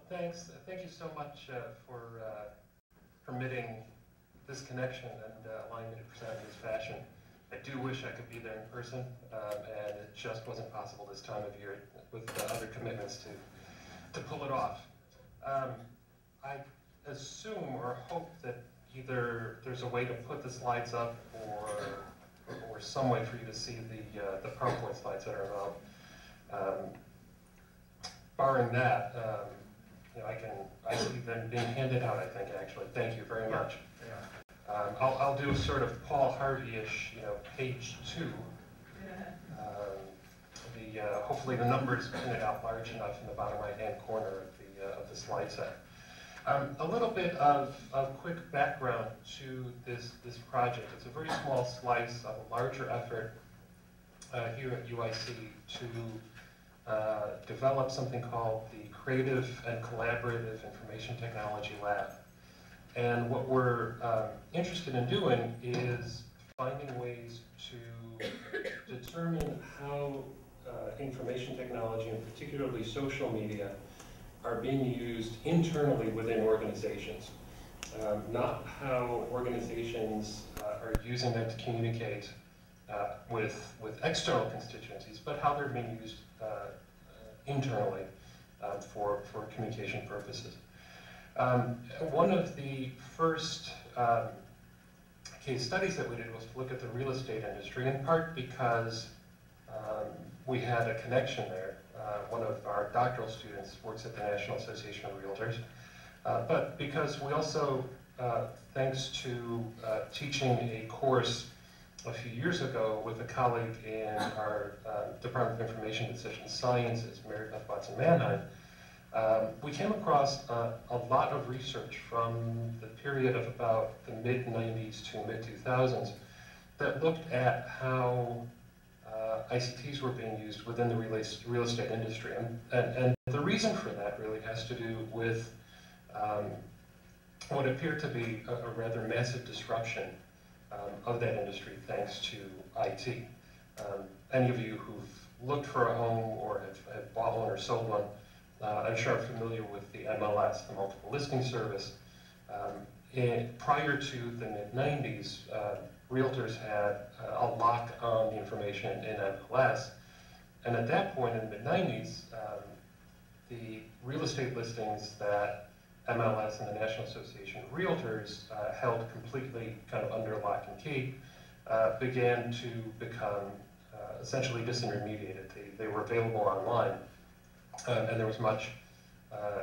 Thanks. Thank you so much for permitting this connection and allowing me to present in this fashion. I do wish I could be there in person, and it just wasn't possible this time of year with other commitments to pull it off. I assume or hope that either there's a way to put the slides up or some way for you to see the PowerPoint slides that are involved. Barring that, I see them being handed out, I think, actually. Thank you very much. Yeah. I'll do sort of Paul Harvey-ish, page 2. Hopefully the numbers printed out large enough in the bottom right-hand corner of the slide set. A little bit of quick background to this project. It's a very small slice of a larger effort here at UIC to develop something called the Creative and Collaborative Information Technology Lab. And what we're interested in doing is finding ways to determine how information technology, and particularly social media, are being used internally within organizations. Not how organizations are using them to communicate with external constituencies, but how they're being used internally for communication purposes. One of the first case studies that we did was to look at the real estate industry, in part because we had a connection there. One of our doctoral students works at the National Association of Realtors, but because we also, thanks to teaching a course a few years ago with a colleague in our Department of Information Decision Sciences, Mary Beth Watson-Mannheim, we came across a lot of research from the period of about the mid-90s to mid-2000s that looked at how ICTs were being used within the real estate industry. And the reason for that really has to do with what appeared to be a rather massive disruption of that industry thanks to IT. Any of you who've looked for a home or have bought one or sold one, I'm sure are familiar with the MLS, the Multiple Listing Service. Prior to the mid-90s, realtors had a lock on the information in MLS, and at that point in the mid-90s, the real estate listings that MLS and the National Association of Realtors held completely kind of under lock and key began to become essentially disintermediated. They were available online, and there was much,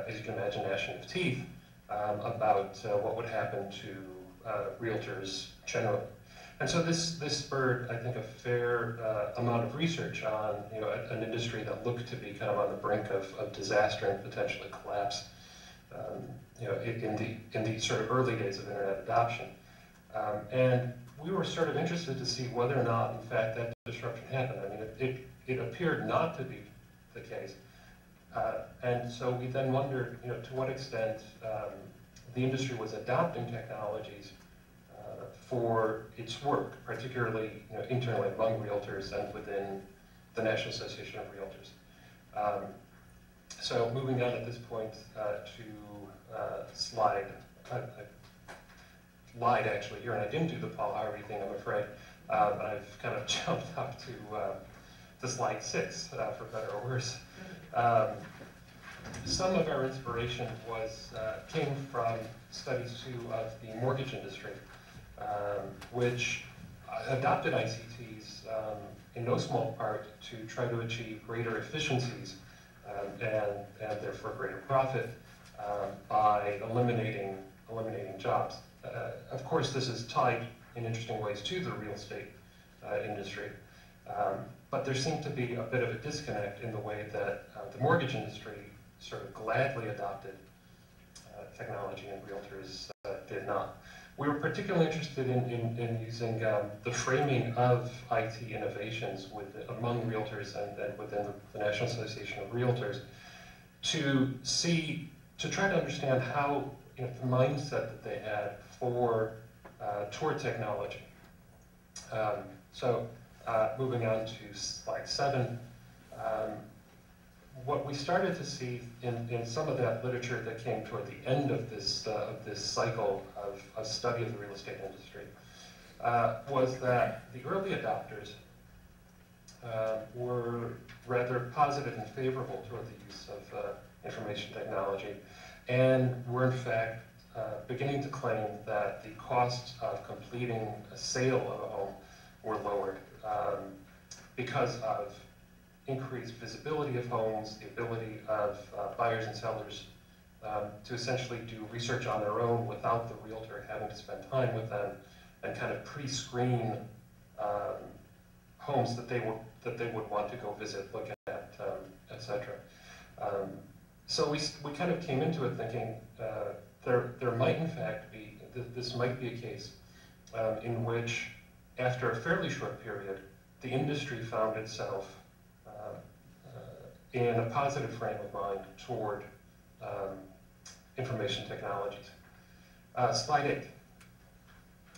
as you can imagine, gnashing of teeth about what would happen to realtors generally. And so this spurred, I think, a fair amount of research on an industry that looked to be kind of on the brink of disaster and potentially collapse in the sort of early days of internet adoption. And we were sort of interested to see whether or not, in fact, that disruption happened. I mean, it appeared not to be the case. And so we then wondered, to what extent the industry was adopting technologies for its work, particularly internally among realtors and within the National Association of Realtors. So moving on at this point to slide. I lied actually here, and I didn't do the Paul Harvey thing, I'm afraid. But I've kind of jumped up to slide 6, for better or worse. Some of our inspiration came from studies too of the mortgage industry, which adopted ICTs in no small part to try to achieve greater efficiencies and therefore greater profit by eliminating jobs. Of course, this is tied in interesting ways to the real estate industry, but there seemed to be a bit of a disconnect in the way that the mortgage industry sort of gladly adopted technology and realtors did not. We were particularly interested in using the framing of IT innovations among realtors and within the National Association of Realtors to try to understand how the mindset that they had toward technology. So moving on to slide 7, what we started to see in some of that literature that came toward the end of this cycle of study of the real estate industry was that the early adopters were rather positive and favorable toward the use of information technology, and were in fact beginning to claim that the costs of completing a sale of a home were lowered because of increased visibility of homes, the ability of buyers and sellers to essentially do research on their own without the realtor having to spend time with them, and kind of pre-screen homes that they would want to go visit, look at, etc. So we kind of came into it thinking there might in fact be, this might be a case in which, after a fairly short period, the industry found itself in a positive frame of mind toward information technologies. Slide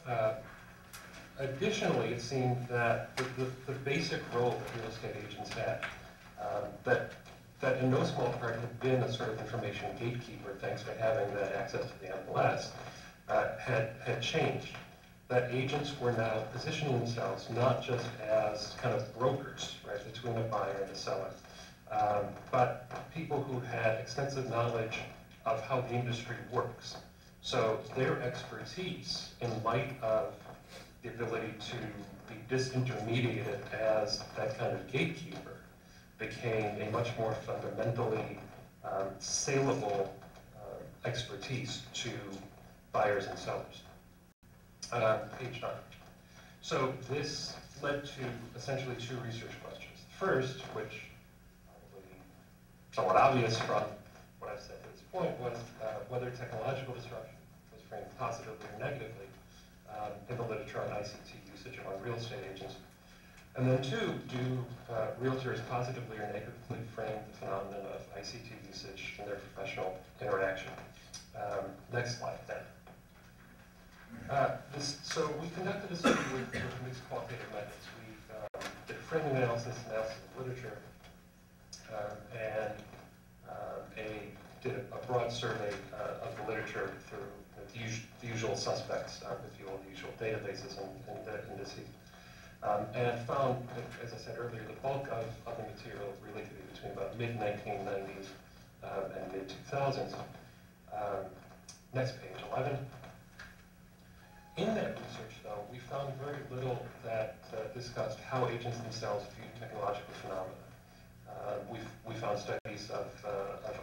8. Additionally, it seemed that the basic role that real estate agents had, that in no small part had been a sort of information gatekeeper, thanks to having that access to the MLS, had changed. That agents were now positioning themselves not just as kind of brokers, right, between a buyer and a seller, but people who had extensive knowledge of how the industry works. So their expertise, in light of the ability to be disintermediated as that kind of gatekeeper, became a much more fundamentally saleable expertise to buyers and sellers. Page 9. So this led to essentially two research questions. First, which probably somewhat obvious from what I've said to this point, was whether technological disruption was framed positively or negatively in the literature on ICT usage among real estate agents. And then two, do realtors positively or negatively frame the phenomenon of ICT usage in their professional interaction? Next slide, then. So we conducted a study with mixed qualitative methods. We did framing analysis of literature, and did a broad survey of the literature through the usual suspects, if you will, the usual databases and indices. And found, as I said earlier, the bulk of the material really to be between about mid-1990s and mid-2000s. Next page, 11. In that research, though, we found very little that discussed how agents themselves viewed technological phenomena. We found studies of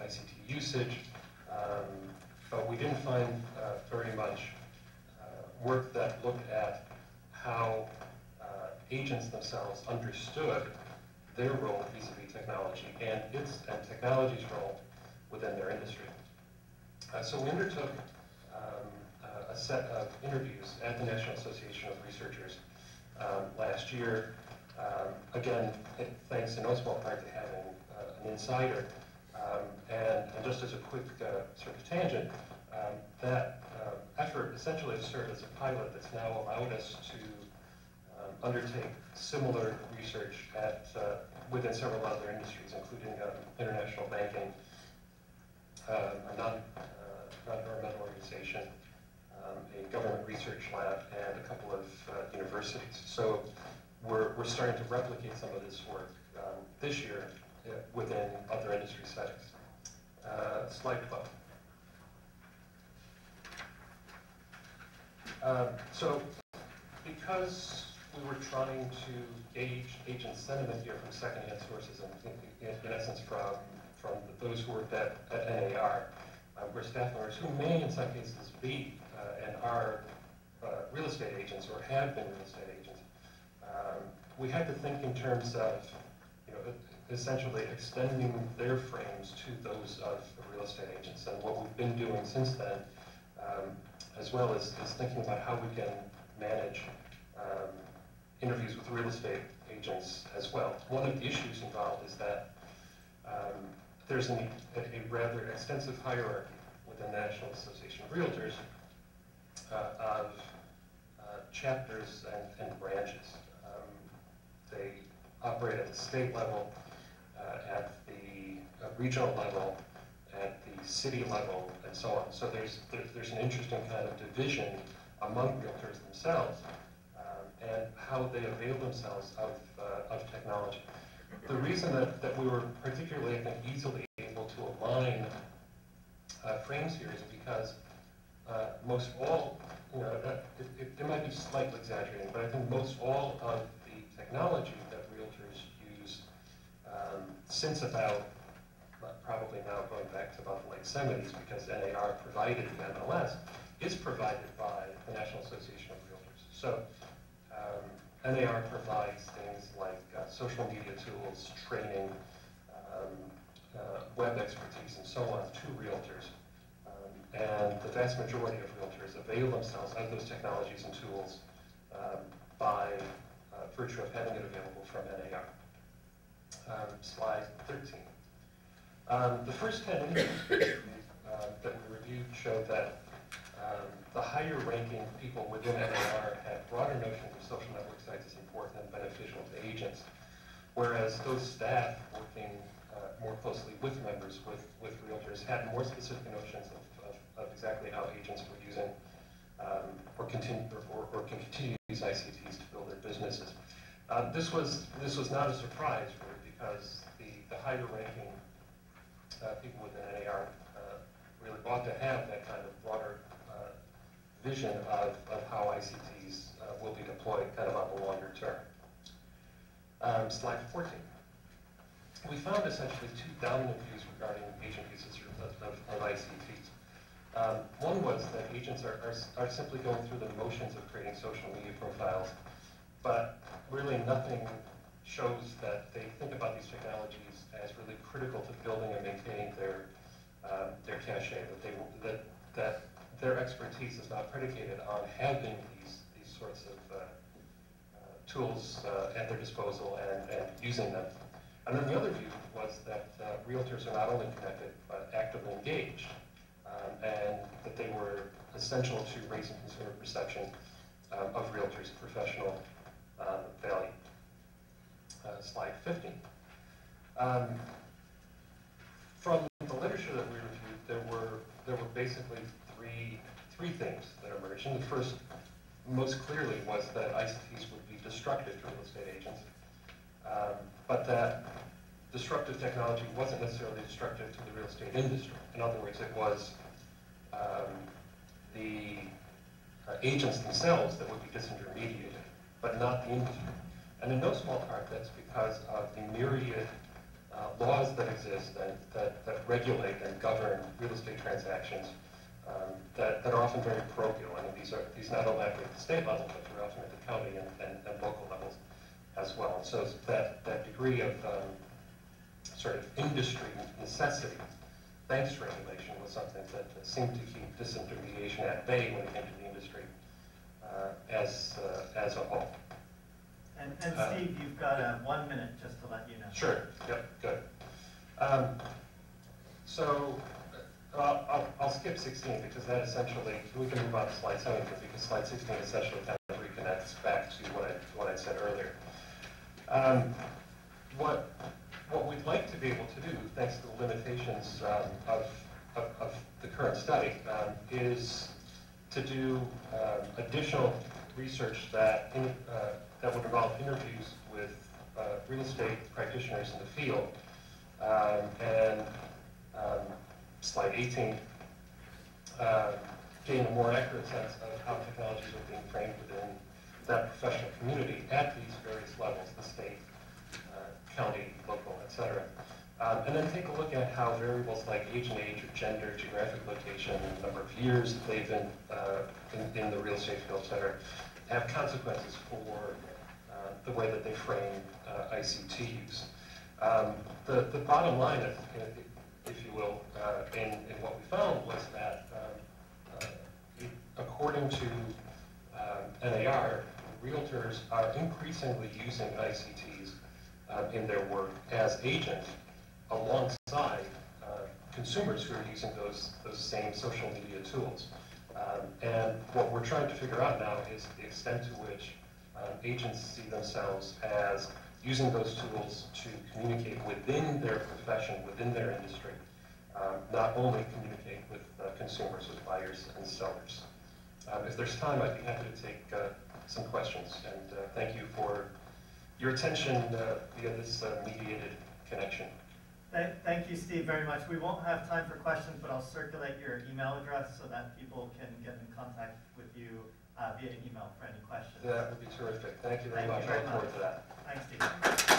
ICT usage, but we didn't find very much work that looked at how agents themselves understood their role vis-a-vis technology and technology's role within their industry. So we undertook a set of interviews at the National Association of Researchers last year. Again, thanks in no small part to having an insider. And just as a quick sort of tangent, that effort essentially served as a pilot that's now allowed us to undertake similar research within several other industries, including international banking, a non-governmental organization, a government research lab, and a couple of universities. So we're starting to replicate some of this work this year within other industry settings. Slide 12. So because we were trying to gauge agent sentiment here from secondhand sources, and in essence from those who worked at NAR, we're staff members who may in some cases be and are real estate agents or have been real estate agents. We had to think in terms of, essentially extending their frames to those of real estate agents, and what we've been doing since then, as well as thinking about how we can manage interviews with real estate agents as well. One of the issues involved is that there's a rather extensive hierarchy within the National Association of Realtors of chapters and branches. They operate at the state level, at the regional level, at the city level, and so on. So there's an interesting kind of division among realtors themselves and how they avail themselves of technology. The reason that we were particularly, I think, easily able to align frames here is because most all, it might be slightly exaggerating, but I think most all of the technology that realtors use since about, probably now going back to about the late 70s, because NAR provided the MLS, is provided by the National Association of Realtors. So NAR provides things like social media tools, training, web expertise, and so on to realtors. And the vast majority of realtors avail themselves of those technologies and tools by virtue of having it available from NAR. Slide 13. The first 10 industries that we reviewed showed that the higher ranking people within NAR had broader notions of social network sites as important and beneficial to agents, whereas those staff working more closely with members, with realtors, had more specific notions of exactly how agents were using or can continue to use ICTs to build their businesses. This was not a surprise, really, because the higher ranking people within NAR really ought to have that kind of broader vision of how ICTs will be deployed kind of on the longer term. Slide 14. We found essentially two dominant views regarding agent uses of ICTs. One was that agents are simply going through the motions of creating social media profiles, but really nothing shows that they think about these technologies as really critical to building and maintaining their cachet, that their expertise is not predicated on having these sorts of tools at their disposal and using them. And then the other view was that realtors are not only connected, but actively engaged, and that they were essential to raising consumer perception of realtors' professional value. Slide 15. From the literature that we reviewed, there were basically three things that emerged. And the first, most clearly, was that ICTs would be destructive to real estate agents, but that disruptive technology wasn't necessarily destructive to the real estate industry. In other words, it was the agents themselves that would be disintermediated, but not the industry. And in no small part, that's because of the myriad laws that exist that regulate and govern real estate transactions that are often very parochial. I mean, these not only happen at the state level, but they're often at the county and local levels as well. And so that degree of sort of industry necessity, banks regulation, was something that seemed to keep disintermediation at bay when it came to the industry as a whole. And Steve, you've got 1 minute just to let you know. Sure. Yep. Good. So I'll skip 16 because that essentially, we can move on to slide 17 because slide 16 essentially kind of reconnects back to what I said earlier. What we'd like to be able to do, thanks to the limitations of the current study, is to do additional research that would involve interviews with real estate practitioners in the field. Slide 18, gain a more accurate sense of how technologies are being framed within that professional community at these various levels, the state, county, local, et cetera. And then take a look at how variables like age and age, or gender, geographic location, number of years that they've been in the real estate field, et cetera, have consequences for the way that they frame ICT use. The bottom line, if you will, in what we found was that according to NAR, realtors are increasingly using ICTs in their work as agents alongside consumers who are using those same social media tools. And what we're trying to figure out now is the extent to which agents see themselves as using those tools to communicate within their profession, within their industry, not only communicate with consumers, with buyers and sellers. If there's time, I'd be happy to take some questions, and thank you for your attention via this mediated connection. Thank you, Steve, very much. We won't have time for questions, but I'll circulate your email address so that people can get in contact with you via email for any questions. That would be terrific. Thank you very much. I look forward to that. Thanks, Steve.